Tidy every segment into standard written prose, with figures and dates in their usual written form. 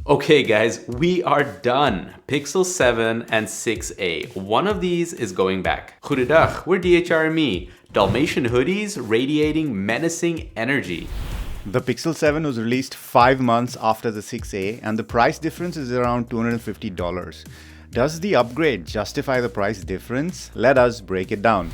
Okay guys, we are done. Pixel 7 and 6a. One of these is going back. Goedendag, we're DHRME. Dalmatian hoodies radiating menacing energy. The Pixel 7 was released 5 months after the 6a and the price difference is around $250. Does the upgrade justify the price difference? Let us break it down.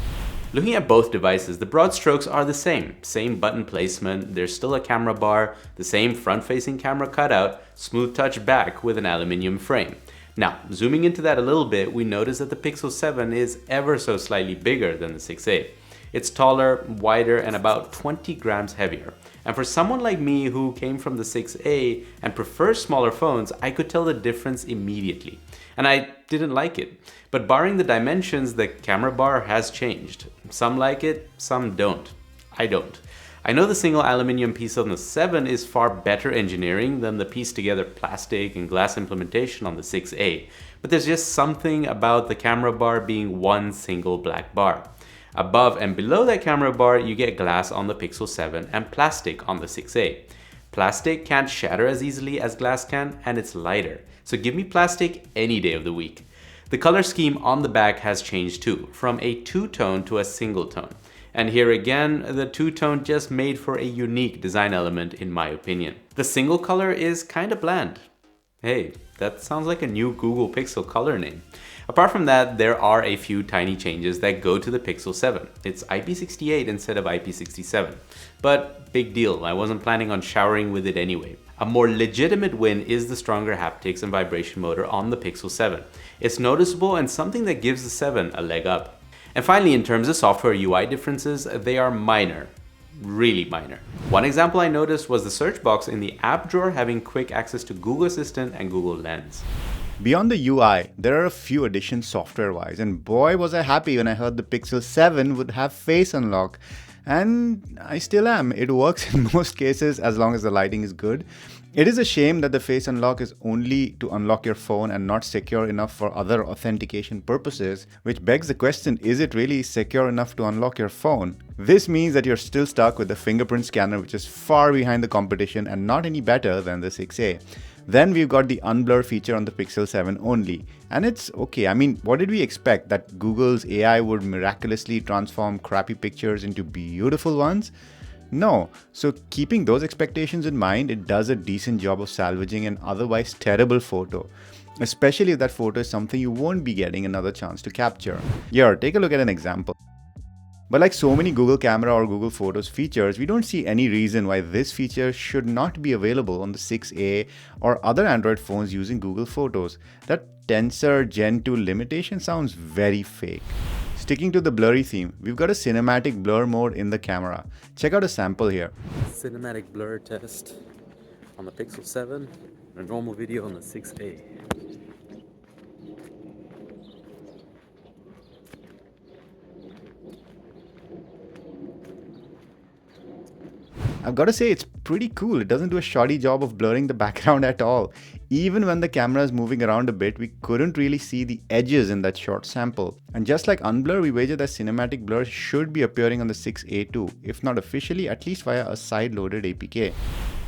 Looking at both devices, the broad strokes are the same. Same button placement, there's still a camera bar, the same front-facing camera cutout, smooth touch back with an aluminum frame. Now, zooming into that a little bit, we notice that the Pixel 7 is ever so slightly bigger than the 6a. It's taller, wider, and about 20 grams heavier. And for someone like me who came from the 6a and prefers smaller phones, I could tell the difference immediately. And I didn't like it. But barring the dimensions, the camera bar has changed. Some like it, some don't. I don't. I know the single aluminum piece on the 7 is far better engineering than the pieced together plastic and glass implementation on the 6a, but there's just something about the camera bar being one single black bar. Above and below that camera bar, you get glass on the Pixel 7 and plastic on the 6a. Plastic can't shatter as easily as glass can, and it's lighter. So give me plastic any day of the week. The color scheme on the back has changed too, from a two-tone to a single tone. And here again, the two-tone just made for a unique design element in my opinion. The single color is kinda bland. Hey, that sounds like a new Google Pixel color name. Apart from that, there are a few tiny changes that go to the Pixel 7. It's IP68 instead of IP67. But big deal, I wasn't planning on showering with it anyway. A more legitimate win is the stronger haptics and vibration motor on the Pixel 7. It's noticeable and something that gives the 7 a leg up. And finally, in terms of software UI differences, they are minor. Really minor. One example I noticed was the search box in the app drawer having quick access to Google Assistant and Google Lens. Beyond the UI, there are a few additions software-wise, and boy was I happy when I heard the Pixel 7 would have face unlock. And I still am. It works in most cases as long as the lighting is good. It is a shame that the face unlock is only to unlock your phone and not secure enough for other authentication purposes, which begs the question, is it really secure enough to unlock your phone? This means that you're still stuck with the fingerprint scanner, which is far behind the competition and not any better than the 6a. Then we've got the unblur feature on the Pixel 7 only. And it's okay. I mean, what did we expect? That Google's AI would miraculously transform crappy pictures into beautiful ones? No. So keeping those expectations in mind, it does a decent job of salvaging an otherwise terrible photo. Especially if that photo is something you won't be getting another chance to capture. Here, take a look at an example. But like so many Google Camera or Google Photos features, we don't see any reason why this feature should not be available on the 6a or other Android phones using Google Photos. That Tensor Gen 2 limitation sounds very fake. Sticking to the blurry theme, we've got a cinematic blur mode in the camera. Check out a sample here. Cinematic blur test on the Pixel 7, a normal video on the 6a. I've got to say it's pretty cool. It doesn't do a shoddy job of blurring the background at all. Even when the camera is moving around a bit, we couldn't really see the edges in that short sample. And just like unblur, we wager that cinematic blur should be appearing on the 6a too, if not officially, at least via a side-loaded APK.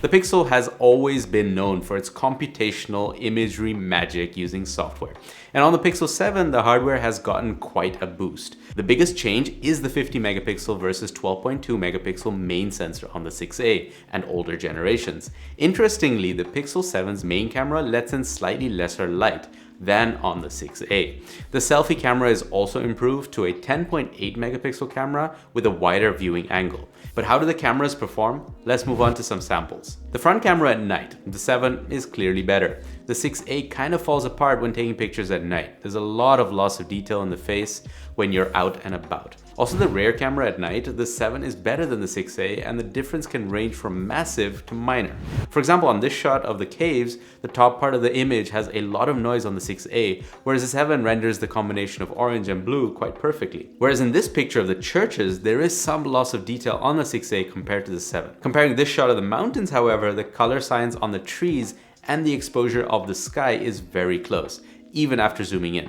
The Pixel has always been known for its computational imagery magic using software. And on the Pixel 7, the hardware has gotten quite a boost. The biggest change is the 50 megapixel versus 12.2 megapixel main sensor on the 6a and older generations. Interestingly, the Pixel 7's main camera lets in slightly lesser light than on the 6a. The selfie camera is also improved to a 10.8 megapixel camera with a wider viewing angle. But how do the cameras perform? Let's move on to some samples. The front camera at night, the 7 is clearly better. The 6a kind of falls apart when taking pictures at night. There's a lot of loss of detail in the face when you're out and about. Also, the rear camera at night, the 7 is better than the 6a, and the difference can range from massive to minor. For example, on this shot of the caves, the top part of the image has a lot of noise on the 6a, whereas the 7 renders the combination of orange and blue quite perfectly. Whereas in this picture of the churches, there is some loss of detail on the 6a compared to the 7. Comparing this shot of the mountains, however, the color signs on the trees and the exposure of the sky is very close, even after zooming in.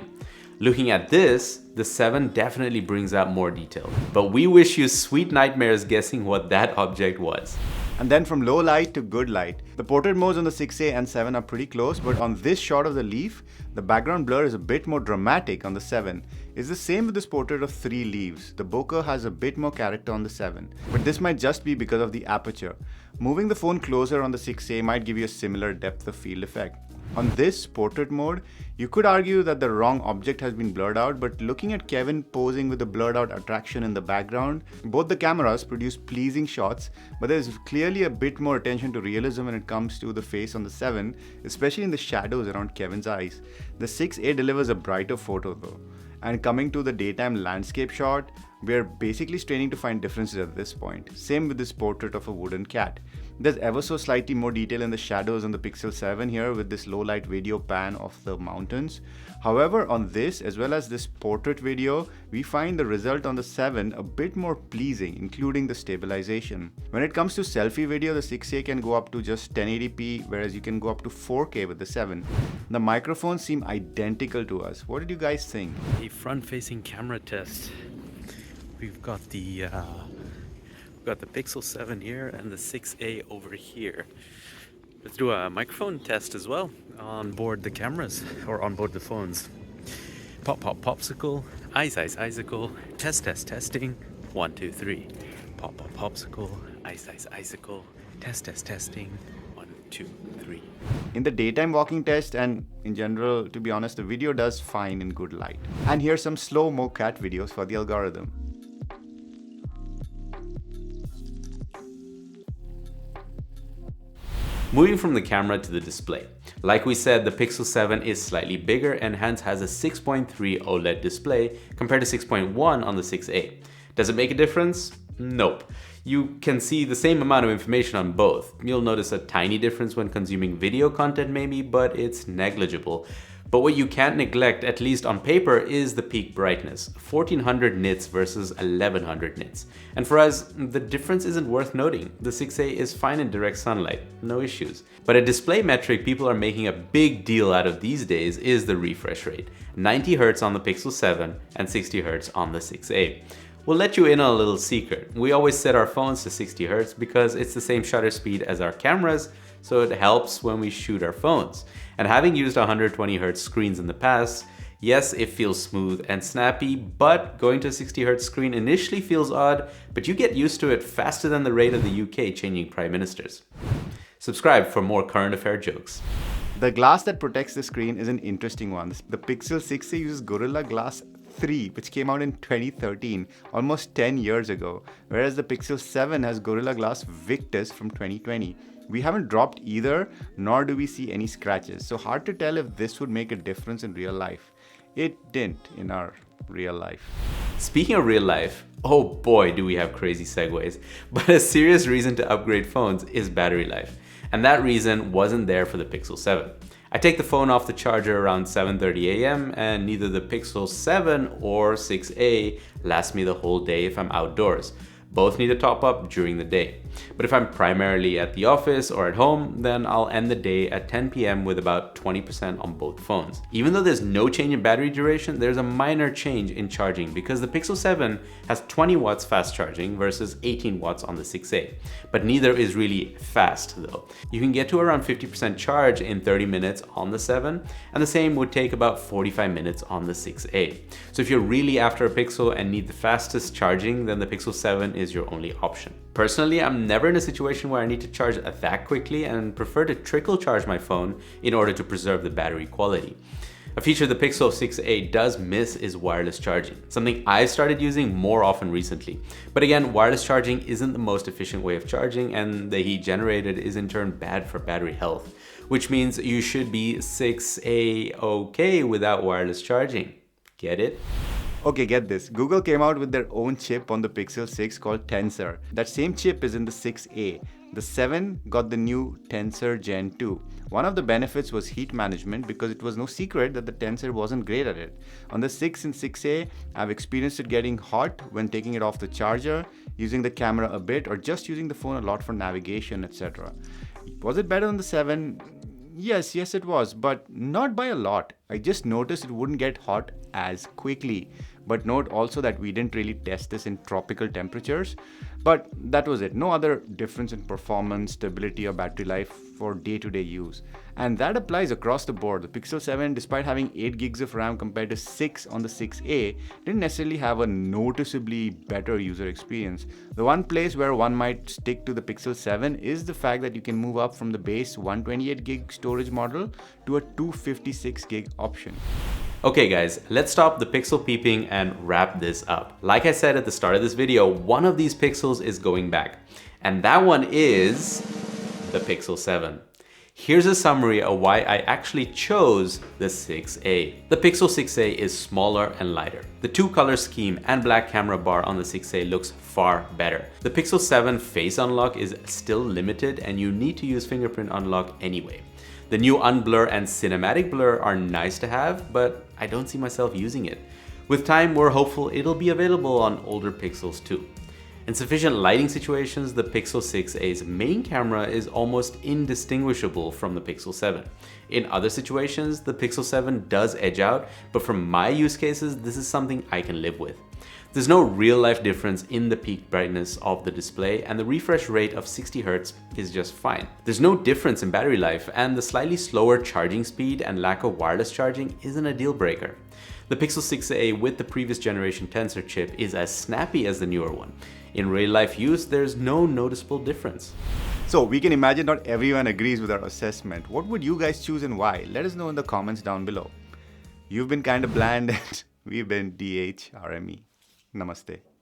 Looking at this, the 7 definitely brings out more detail, but we wish you sweet nightmares guessing what that object was. And then from low light to good light. The portrait modes on the 6A and 7 are pretty close, but on this shot of the leaf, the background blur is a bit more dramatic on the 7. It's the same with this portrait of 3 leaves. The bokeh has a bit more character on the 7, but this might just be because of the aperture. Moving the phone closer on the 6A might give you a similar depth of field effect. On this portrait mode, you could argue that the wrong object has been blurred out, but looking at Kevin posing with the blurred out attraction in the background, both the cameras produce pleasing shots, but there's clearly a bit more attention to realism when it comes to the face on the 7, especially in the shadows around Kevin's eyes. The 6A delivers a brighter photo though. And coming to the daytime landscape shot, we are basically straining to find differences at this point. Same with this portrait of a wooden cat. There's ever so slightly more detail in the shadows on the Pixel 7 here with this low light video pan of the mountains. However, on this as well as this portrait video, we find the result on the 7 a bit more pleasing, including the stabilization. When it comes to selfie video, the 6A can go up to just 1080p, whereas you can go up to 4K with the 7. The microphones seem identical to us. What did you guys think? A front-facing camera test. We've got the Pixel 7 here and the 6A over here. Let's do a microphone test as well on board the cameras or on board the phones. Pop, pop, popsicle. Ice, ice, icicle. Test, test, testing. 1, 2, 3. Pop, pop, popsicle. Ice, ice, icicle. Test, test, testing. 1, 2, 3. In the daytime walking test and in general, to be honest, the video does fine in good light. And here's some slow-mo cat videos for the algorithm. Moving from the camera to the display. Like we said, the Pixel 7 is slightly bigger and hence has a 6.3 OLED display compared to 6.1 on the 6A. Does it make a difference? Nope. You can see the same amount of information on both. You'll notice a tiny difference when consuming video content maybe, but it's negligible. But what you can't neglect, at least on paper, is the peak brightness, 1400 nits versus 1100 nits. And for us, the difference isn't worth noting. The 6A is fine in direct sunlight, no issues. But a display metric people are making a big deal out of these days is the refresh rate, 90 Hz on the Pixel 7 and 60 Hz on the 6A. We'll let you in on a little secret. We always set our phones to 60 Hz because it's the same shutter speed as our cameras, so it helps when we shoot our phones. And having used 120 Hz screens in the past, yes, it feels smooth and snappy, but going to a 60 Hz screen initially feels odd, but you get used to it faster than the rate of the UK changing prime ministers. Subscribe for more current affair jokes. The glass that protects the screen is an interesting one. The Pixel 6A uses Gorilla Glass 3, which came out in 2013, almost 10 years ago, whereas the Pixel 7 has Gorilla Glass Victus from 2020. We haven't dropped either, nor do we see any scratches, so hard to tell if this would make a difference in real life. It didn't in our real life. Speaking of real life, oh boy do we have crazy segues, but a serious reason to upgrade phones is battery life, and that reason wasn't there for the Pixel 7. I take the phone off the charger around 7:30 AM and neither the Pixel 7 or 6A lasts me the whole day if I'm outdoors. Both need a top up during the day. But if I'm primarily at the office or at home, then I'll end the day at 10 PM with about 20% on both phones. Even though there's no change in battery duration, there's a minor change in charging because the Pixel 7 has 20 watts fast charging versus 18 watts on the 6A. But neither is really fast though. You can get to around 50% charge in 30 minutes on the 7, and the same would take about 45 minutes on the 6A. So if you're really after a Pixel and need the fastest charging, then the Pixel 7 is your only option. Personally, I'm never in a situation where I need to charge that quickly and prefer to trickle charge my phone in order to preserve the battery quality. A feature the Pixel 6a does miss is wireless charging, something I've started using more often recently. But again, wireless charging isn't the most efficient way of charging, and the heat generated is in turn bad for battery health, which means you should be 6a okay without wireless charging. Get it? Okay, get this. Google came out with their own chip on the Pixel 6 called Tensor. That same chip is in the 6a. The 7 got the new Tensor Gen 2. One of the benefits was heat management because it was no secret that the Tensor wasn't great at it. On the 6 and 6a, I've experienced it getting hot when taking it off the charger, using the camera a bit, or just using the phone a lot for navigation, etc. Was it better than the 7? Yes, it was, but not by a lot. I just noticed it wouldn't get hot as quickly. But note also that we didn't really test this in tropical temperatures. But that was it. No other difference in performance, stability, or battery life for day-to-day use. And that applies across the board. The Pixel 7, despite having 8 gigs of RAM compared to 6 on the 6A, didn't necessarily have a noticeably better user experience. The one place where one might stick to the Pixel 7 is the fact that you can move up from the base 128 gig storage model to a 256 gig option. Okay guys, let's stop the pixel peeping and wrap this up. Like I said at the start of this video, one of these pixels is going back, and that one is the Pixel 7. Here's a summary of why I actually chose the 6A. The Pixel 6A is smaller and lighter. The two color scheme and black camera bar on the 6A looks far better. The Pixel 7 face unlock is still limited and you need to use fingerprint unlock anyway. The new unblur and cinematic blur are nice to have, but I don't see myself using it. With time, we're hopeful it'll be available on older Pixels too. In sufficient lighting situations, the Pixel 6a's main camera is almost indistinguishable from the Pixel 7. In other situations, the Pixel 7 does edge out, but for my use cases, this is something I can live with. There's no real-life difference in the peak brightness of the display, and the refresh rate of 60 Hz is just fine. There's no difference in battery life, and the slightly slower charging speed and lack of wireless charging isn't a deal breaker. The Pixel 6a with the previous generation Tensor chip is as snappy as the newer one. In real-life use, there's no noticeable difference. So we can imagine not everyone agrees with our assessment. What would you guys choose and why? Let us know in the comments down below. You've been kind of bland and we've been DHRME. Namaste.